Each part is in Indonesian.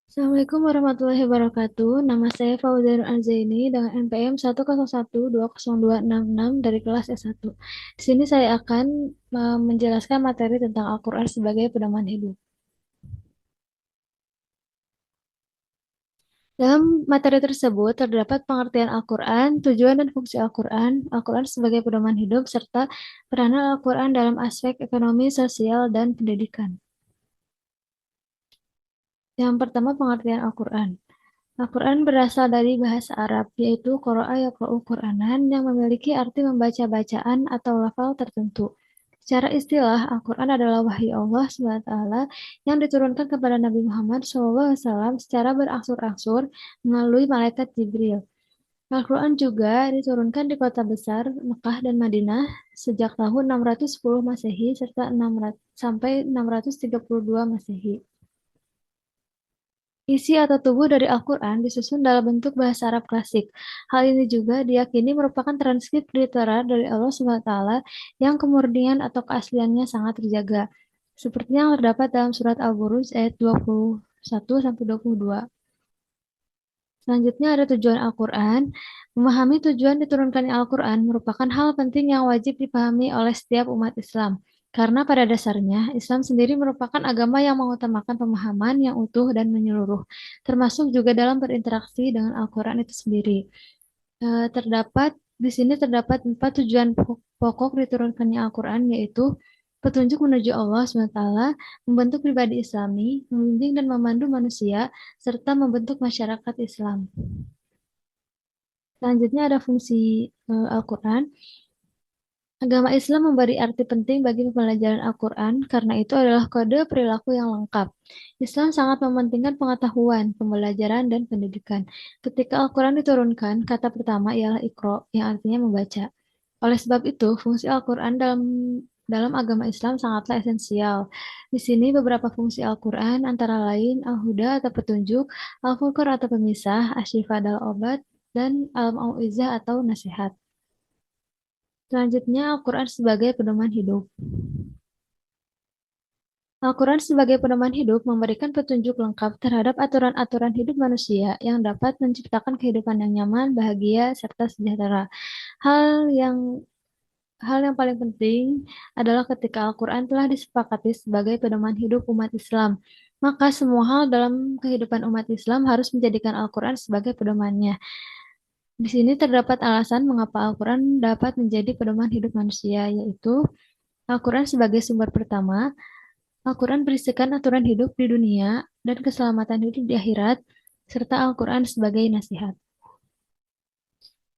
Assalamualaikum warahmatullahi wabarakatuh. Nama saya Fauzan Alzaini dengan NPM 101202666 dari kelas S1. Di sini saya akan menjelaskan materi tentang Al-Quran sebagai pedoman hidup. Dalam materi tersebut terdapat pengertian Al-Quran, tujuan dan fungsi Al-Quran, Al-Quran sebagai pedoman hidup, serta peranan Al-Quran dalam aspek ekonomi, sosial, dan pendidikan. Yang pertama, pengertian Al-Quran. Al-Quran berasal dari bahasa Arab, yaitu Qara'a yaqra'u Qur'anan yang memiliki arti membaca bacaan atau lafal tertentu. Secara istilah, Al-Quran adalah wahyu Allah SWT yang diturunkan kepada Nabi Muhammad SAW secara berangsur-angsur melalui malaikat Jibril. Al-Quran juga diturunkan di kota besar Mekah dan Madinah sejak tahun 610 Masehi serta 600 sampai 632 Masehi. Isi atau tubuh dari Al-Quran disusun dalam bentuk bahasa Arab klasik. Hal ini juga diyakini merupakan transkrip literar dari Allah SWT yang kemurnian atau keasliannya sangat terjaga. Seperti yang terdapat dalam surat Al-Buruj ayat 21-22. Selanjutnya ada tujuan Al-Quran. Memahami tujuan diturunkannya Al-Quran merupakan hal penting yang wajib dipahami oleh setiap umat Islam. Karena pada dasarnya, Islam sendiri merupakan agama yang mengutamakan pemahaman yang utuh dan menyeluruh, termasuk juga dalam berinteraksi dengan Al-Quran itu sendiri. Terdapat di sini terdapat 4 tujuan pokok diturunkannya Al-Quran, yaitu petunjuk menuju Allah SWT, membentuk pribadi Islami, membimbing dan memandu manusia, serta membentuk masyarakat Islam. Selanjutnya ada fungsi Al-Quran. Agama Islam memberi arti penting bagi pembelajaran Al-Quran karena itu adalah kode perilaku yang lengkap. Islam sangat mementingkan pengetahuan, pembelajaran, dan pendidikan. Ketika Al-Quran diturunkan, kata pertama ialah Iqra, yang artinya membaca. Oleh sebab itu, fungsi Al-Quran dalam agama Islam sangatlah esensial. Di sini beberapa fungsi Al-Quran antara lain Al-Huda atau petunjuk, Al-Furqan atau pemisah, Asy-Syifa adalah obat, dan Al-Mau'izah atau nasihat. Selanjutnya, Al-Quran sebagai pedoman hidup. Al-Quran sebagai pedoman hidup memberikan petunjuk lengkap terhadap aturan-aturan hidup manusia yang dapat menciptakan kehidupan yang nyaman, bahagia, serta sejahtera. Hal yang hal yang paling penting adalah ketika Al-Quran telah disepakati sebagai pedoman hidup umat Islam, maka semua hal dalam kehidupan umat Islam harus menjadikan Al-Quran sebagai pedomannya. Di sini terdapat alasan mengapa Al-Quran dapat menjadi pedoman hidup manusia, yaitu Al-Quran sebagai sumber pertama. Al-Quran berisikan aturan hidup di dunia dan keselamatan hidup di akhirat, serta Al-Quran sebagai nasihat.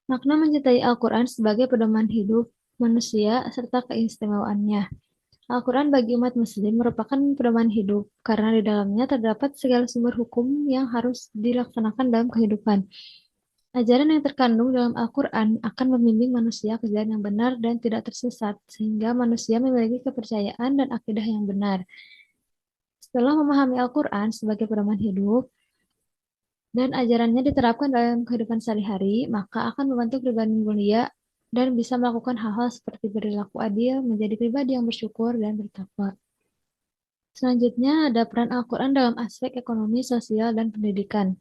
Makna mencintai Al-Quran sebagai pedoman hidup manusia serta keistimewaannya. Al-Quran bagi umat Muslim merupakan pedoman hidup karena di dalamnya terdapat segala sumber hukum yang harus dilaksanakan dalam kehidupan. Ajaran yang terkandung dalam Al-Quran akan membimbing manusia ke jalan yang benar dan tidak tersesat, sehingga manusia memiliki kepercayaan dan akidah yang benar. Setelah memahami Al-Quran sebagai pedoman hidup dan ajarannya diterapkan dalam kehidupan sehari-hari, maka akan membentuk pribadi mulia dan bisa melakukan hal-hal seperti berlaku adil, menjadi pribadi yang bersyukur dan bertakwa. Selanjutnya ada peran Al-Quran dalam aspek ekonomi, sosial, dan pendidikan.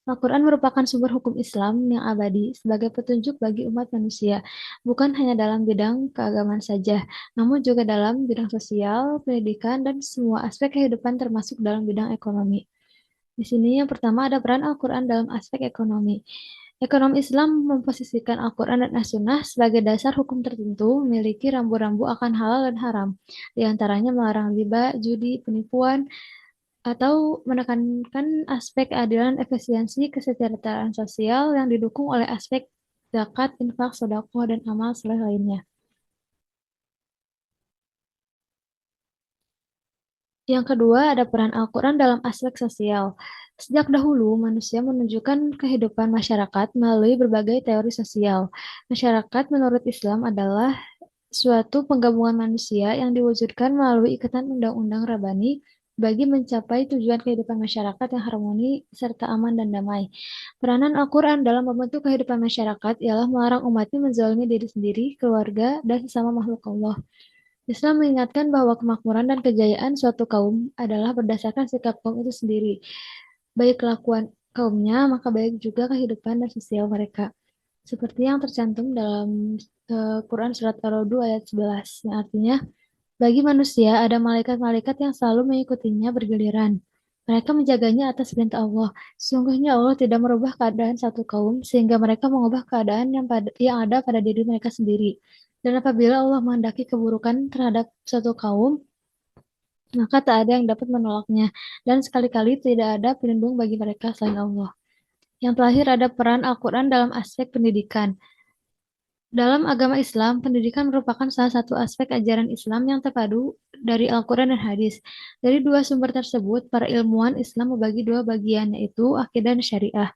Al-Quran merupakan sumber hukum Islam yang abadi sebagai petunjuk bagi umat manusia, bukan hanya dalam bidang keagamaan saja, namun juga dalam bidang sosial, pendidikan, dan semua aspek kehidupan termasuk dalam bidang ekonomi. Di sini yang pertama ada peran Al-Quran dalam aspek ekonomi. Ekonomi Islam memposisikan Al-Quran dan As-Sunnah sebagai dasar hukum tertentu, memiliki rambu-rambu akan halal dan haram, di antaranya melarang riba, judi, penipuan, atau menekankan aspek keadilan, efisiensi, kesejahteraan sosial yang didukung oleh aspek zakat, infak, sedekah, dan amal soleh lainnya. Yang kedua, ada peran Al-Quran dalam aspek sosial. Sejak dahulu, manusia menunjukkan kehidupan masyarakat melalui berbagai teori sosial. Masyarakat menurut Islam adalah suatu penggabungan manusia yang diwujudkan melalui ikatan undang-undang Rabbani bagi mencapai tujuan kehidupan masyarakat yang harmoni serta aman dan damai. Peranan Al-Quran dalam membentuk kehidupan masyarakat ialah melarang umatnya menzalimi diri sendiri, keluarga, dan sesama makhluk Allah. Islam mengingatkan bahwa kemakmuran dan kejayaan suatu kaum adalah berdasarkan sikap kaum itu sendiri. Baik kelakuan kaumnya, maka baik juga kehidupan dan sosial mereka. Seperti yang tercantum dalam Quran Surat Ar-Ra'd ayat 11, yang artinya, bagi manusia ada malaikat-malaikat yang selalu mengikutinya bergiliran. Mereka menjaganya atas perintah Allah. Sungguhnya Allah tidak merubah keadaan satu kaum sehingga mereka mengubah keadaan yang ada pada diri mereka sendiri. Dan apabila Allah menghendaki keburukan terhadap suatu kaum, maka tak ada yang dapat menolaknya. Dan sekali-kali tidak ada pelindung bagi mereka selain Allah. Yang terakhir ada peran Al-Quran dalam aspek pendidikan. Dalam agama Islam, pendidikan merupakan salah satu aspek ajaran Islam yang terpadu dari Al-Quran dan hadis. Dari dua sumber tersebut, para ilmuwan Islam membagi dua bagian, yaitu akidah dan syariah.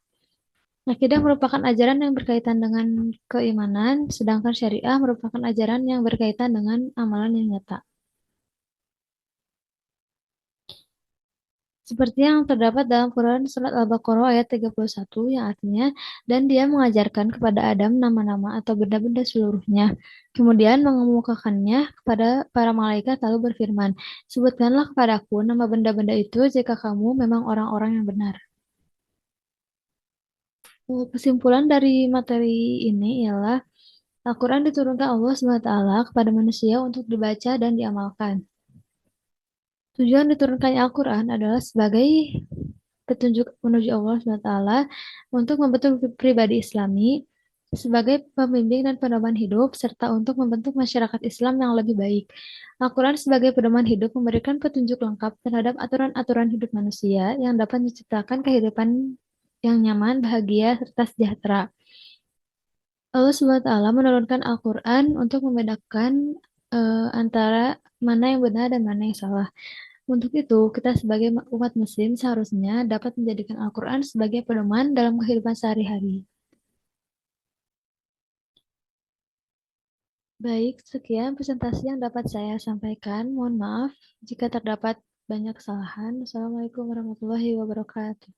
Akidah merupakan ajaran yang berkaitan dengan keimanan, sedangkan syariah merupakan ajaran yang berkaitan dengan amalan yang nyata. Seperti yang terdapat dalam Quran Surat Al-Baqarah ayat 31 yang artinya, dan dia mengajarkan kepada Adam nama-nama atau benda-benda seluruhnya. Kemudian mengemukakannya kepada para malaikat lalu berfirman, sebutkanlah kepadaku nama benda-benda itu jika kamu memang orang-orang yang benar. Kesimpulan dari materi ini ialah Al-Quran diturunkan Allah SWT kepada manusia untuk dibaca dan diamalkan. Tujuan diturunkannya Al-Quran adalah sebagai petunjuk menuju Allah SWT untuk membentuk pribadi Islami sebagai pembimbing dan pedoman hidup, serta untuk membentuk masyarakat Islam yang lebih baik. Al-Quran sebagai pedoman hidup memberikan petunjuk lengkap terhadap aturan-aturan hidup manusia yang dapat menciptakan kehidupan yang nyaman, bahagia, serta sejahtera. Allah SWT menurunkan Al-Quran untuk membedakan antara mana yang benar dan mana yang salah. Untuk itu, kita sebagai umat muslim seharusnya dapat menjadikan Al-Quran sebagai pedoman dalam kehidupan sehari-hari. Baik, sekian presentasi yang dapat saya sampaikan. Mohon maaf jika terdapat banyak kesalahan. Assalamualaikum warahmatullahi wabarakatuh.